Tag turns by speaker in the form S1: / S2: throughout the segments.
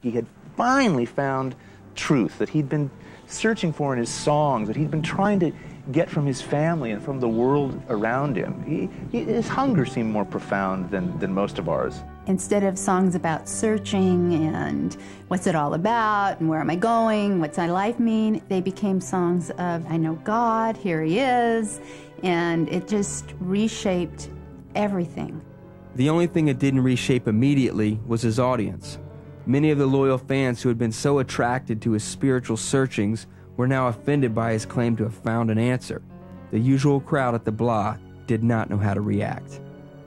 S1: He had finally found truth that he'd been searching for in his songs, that he'd been trying to get from his family and from the world around him. His hunger seemed more profound than most of ours.
S2: Instead of songs about searching and what's it all about and where am I going, what's my life mean, they became songs of I know God, here he is, and it just reshaped everything.
S3: The only thing it didn't reshape immediately was his audience. Many of the loyal fans who had been so attracted to his spiritual searchings were now offended by his claim to have found an answer. The usual crowd at the blah did not know how to react.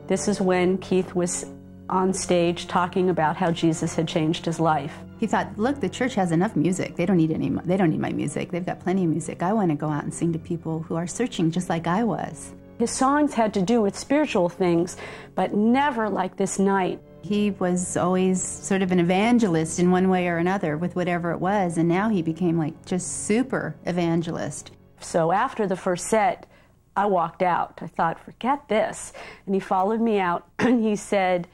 S4: This is when Keith was on stage talking about how Jesus had changed his life.
S2: He thought, look, the church has enough music. They don't need my music. They've got plenty of music. I want to go out and sing to people who are searching just like I was.
S4: His songs had to do with spiritual things, but never like this night.
S2: He was always sort of an evangelist in one way or another with whatever it was, and now he became like just super evangelist.
S4: So after the first set, I walked out. I thought, forget this. And he followed me out and he said,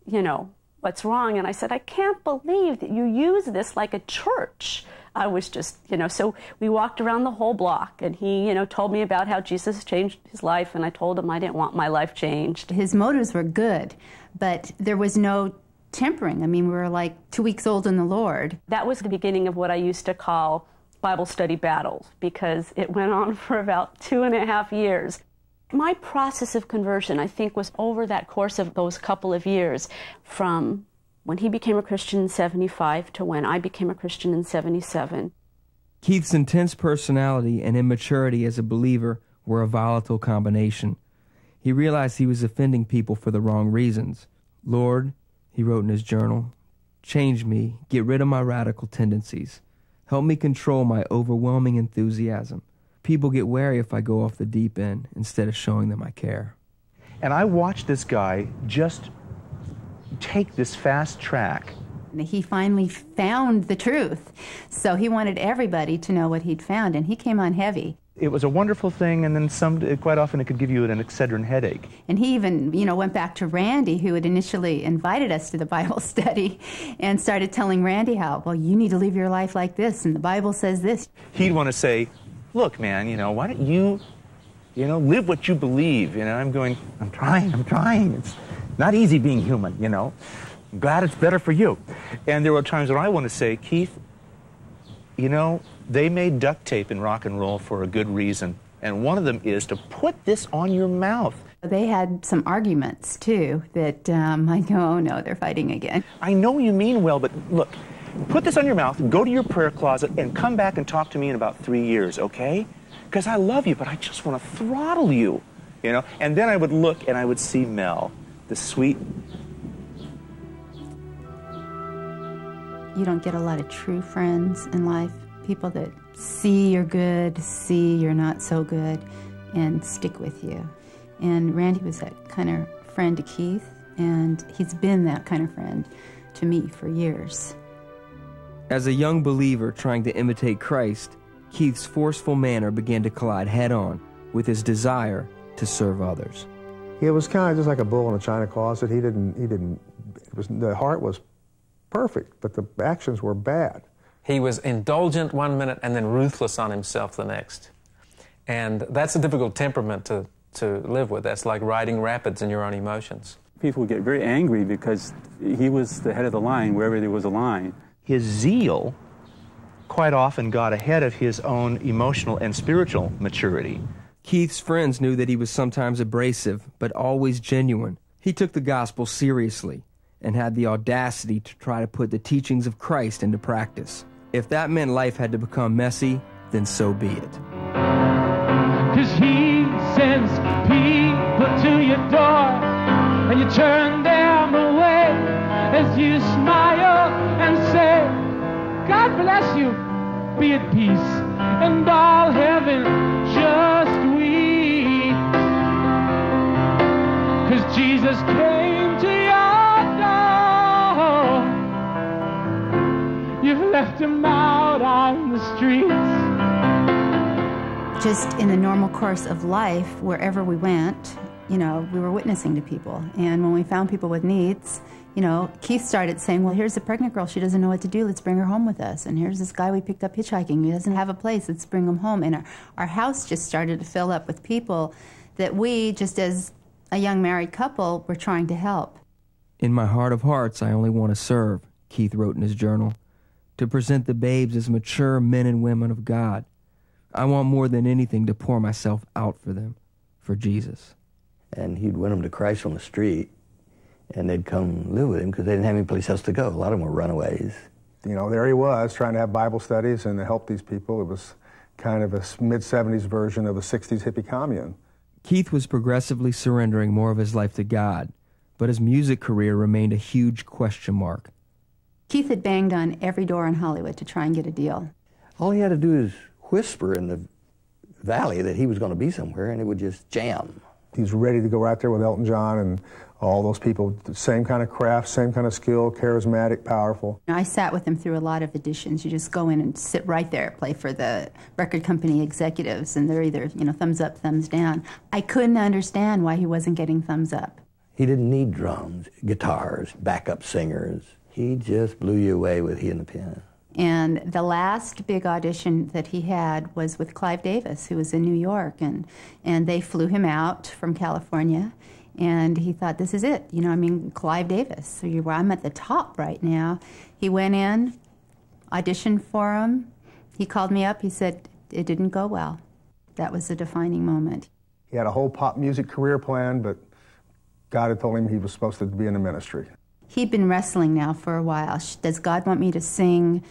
S4: you know, what's wrong? And I said, I can't believe that you use this like a church. I was just, so we walked around the whole block, and he, told me about how Jesus changed his life, and I told him I didn't want my life changed.
S2: His motives were good, but there was no tempering. I mean, we were like 2 weeks old in the Lord.
S4: That was the beginning of what I used to call Bible study battles, because it went on for about 2.5 years. My process of conversion, I think, was over that course of those couple of years, from when he became a Christian in 75 to when I became a Christian in 77.
S3: Keith's intense personality and immaturity as a believer were a volatile combination. He realized he was offending people for the wrong reasons. Lord, he wrote in his journal, change me, get rid of my radical tendencies. Help me control my overwhelming enthusiasm. People get wary if I go off the deep end instead of showing them I care.
S1: And I watched this guy just take this fast track.
S2: He finally found the truth, so he wanted everybody to know what he'd found, and he came on heavy.
S1: It was a wonderful thing, and then quite often it could give you an Excedrin headache.
S2: And he even, went back to Randy, who had initially invited us to the Bible study, and started telling Randy how, well, you need to live your life like this, and the Bible says this. He'd want to say, look, man, why don't you, live what you believe? I'm trying. It's not easy being human, I'm glad it's better for you. And there were times when I want to say, Keith, they made duct tape in rock and roll for a good reason. And one of them is to put this on your mouth. They had some arguments, too, that I go, oh, no, they're fighting again. I know you mean well, but look, put this on your mouth, go to your prayer closet, and come back and talk to me in about 3 years, okay? Because I love you, but I just want to throttle you, And then I would look and I would see Mel, the sweet... You don't get a lot of true friends in life, people that see you're good, see you're not so good, and stick with you. And Randy was that kind of friend to Keith, and he's been that kind of friend to me for years.
S3: As a young believer trying to imitate Christ, Keith's forceful manner began to collide head-on with his desire to serve others.
S5: It was kind of just like a bull in a china closet. The heart was perfect, but the actions were bad.
S6: He was indulgent one minute and then ruthless on himself the next. And that's a difficult temperament to live with. That's like riding rapids in your own emotions.
S7: People would get very angry because he was the head of the line wherever there was a line.
S1: His zeal quite often got ahead of his own emotional and spiritual maturity.
S3: Keith's friends knew that he was sometimes abrasive, but always genuine. He took the gospel seriously and had the audacity to try to put the teachings of Christ into practice. If that meant life had to become messy, then so be it.
S8: 'Cause he sends people to your door, and you turn them away as you smile and say, God bless you, be at peace, and all heaven just weep. 'Cause Jesus came to your door, you've left him out on the streets.
S2: Just in the normal course of life, wherever we went, we were witnessing to people. And when we found people with needs, You know, Keith started saying, well, here's a pregnant girl. She doesn't know what to do. Let's bring her home with us. And here's this guy we picked up hitchhiking. He doesn't have a place. Let's bring him home. And our house just started to fill up with people that we, just as a young married couple, were trying to help.
S3: In my heart of hearts, I only want to serve, Keith wrote in his journal, to present the babes as mature men and women of God. I want more than anything to pour myself out for them, for Jesus.
S9: And he'd win them to Christ on the street, and they'd come live with him because they didn't have any place else to go. A lot of them were runaways.
S5: You know, there he was trying to have Bible studies and to help these people. It was kind of a mid-'70s version of a 60s hippie commune.
S3: Keith was progressively surrendering more of his life to God, but his music career remained a huge question mark.
S2: Keith had banged on every door in Hollywood to try and get a deal.
S9: All he had to do is whisper in the valley that he was going to be somewhere, and it would just jam.
S5: He's ready to go out there with Elton John and all those people, same kind of craft, same kind of skill, charismatic, powerful.
S2: I sat with him through a lot of auditions. You just go in and sit right there, play for the record company executives, and they're either, you know, thumbs up, thumbs down. I couldn't understand why he wasn't getting thumbs up.
S9: He didn't need drums, guitars, backup singers. He just blew you away with he and the piano.
S2: And the last big audition that he had was with Clive Davis, who was in New York, and they flew him out from California, and he thought, this is it. You know, I mean, Clive Davis, so I'm at the top right now. He went in, auditioned for him. He called me up. He said, it didn't go well. That was a defining moment.
S5: He had a whole pop music career planned, but God had told him he was supposed to be in the ministry.
S2: He'd been wrestling now for a while. Does God want me to sing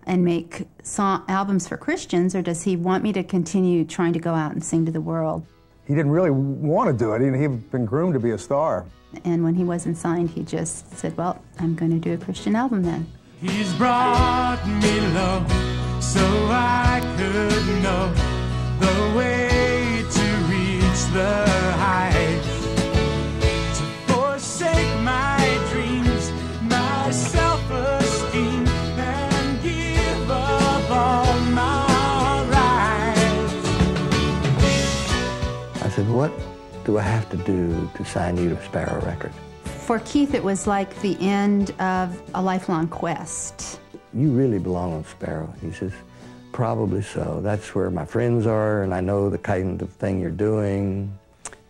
S2: and make albums for Christians, or does he want me to continue trying to go out and sing to the world?
S5: He didn't really want to do it. He'd been groomed to be a star.
S2: And when he wasn't signed, he just said, well, I'm going to do a Christian album then.
S8: He's brought me low so I could know the way to reach the heights, to forsake my dreams, my self-esteem, and give up all my rights.
S9: I said, what do I have to do to sign you to Sparrow Records?
S2: For Keith, it was like the end of a lifelong quest.
S9: You really belong on Sparrow. He says, probably so. That's where my friends are, and I know the kind of thing you're doing,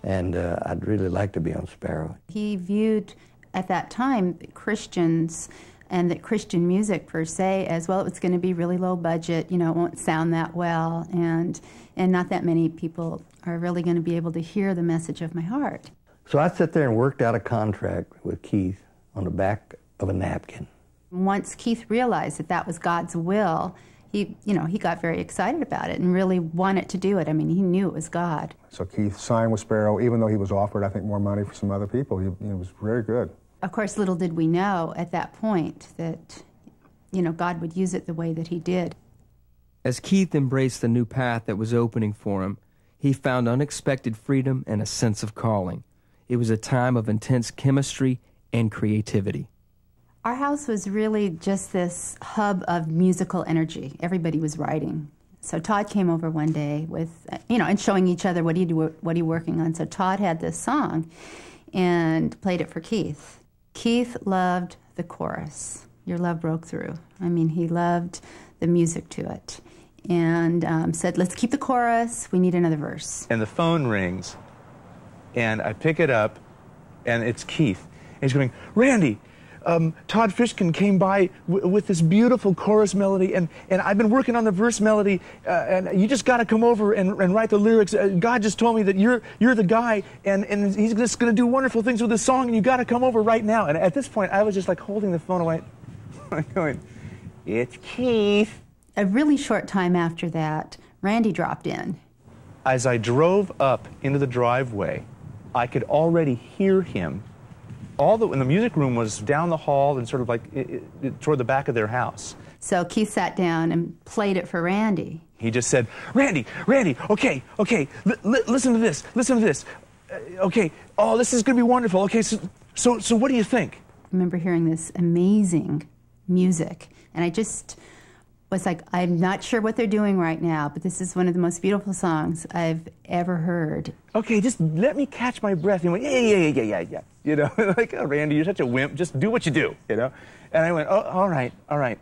S9: and I'd really like to be on Sparrow.
S2: He viewed, at that time, Christians and that Christian music, per se, as well, it's going to be really low budget, you know, it won't sound that well, and not that many people are really going to be able to hear the message of my heart.
S9: So I sat there and worked out a contract with Keith on the back of a napkin.
S2: Once Keith realized that that was God's will, he got very excited about it and really wanted to do it. I mean, he knew it was God. So
S5: Keith signed with Sparrow, even though he was offered, I think, more money for some other people. He was very good.
S2: Of course, little did we know at that point that, you know, God would use it the way that he did.
S3: As Keith embraced the new path that was opening for him, he found unexpected freedom and a sense of calling. It was a time of intense chemistry and creativity.
S2: Our house was really just this hub of musical energy. Everybody was writing. So Todd came over one day with, and showing each other what he working on. So Todd had this song and played it for Keith. Keith loved the chorus. Your Love Broke Through. I mean, he loved the music to it. And said, let's keep the chorus. We need another verse.
S1: And the phone rings. And I pick it up, and it's Keith. And he's going, Randy, Todd Fishkin came by with this beautiful chorus melody, and I've been working on the verse melody, and you just got to come over and write the lyrics. God just told me that you're the guy, and he's just going to do wonderful things with this song, and you got to come over right now. And at this point, I was just like holding the phone away, going, it's Keith.
S2: A really short time after that, Randy dropped in.
S1: As I drove up into the driveway, I could already hear him. And the music room was down the hall and sort of like toward the back of their house.
S2: So Keith sat down and played it for Randy.
S1: He just said, Randy, okay, listen to this. Okay, oh, this is going to be wonderful. Okay, so what do you think? I
S2: remember hearing this amazing music, and I just was like, I'm not sure what they're doing right now, but this is one of the most beautiful songs I've ever heard.
S1: Okay, just let me catch my breath. And he went, yeah. You know, like, oh, Randy, you're such a wimp. Just do what you do, you know? And I went, oh, all right.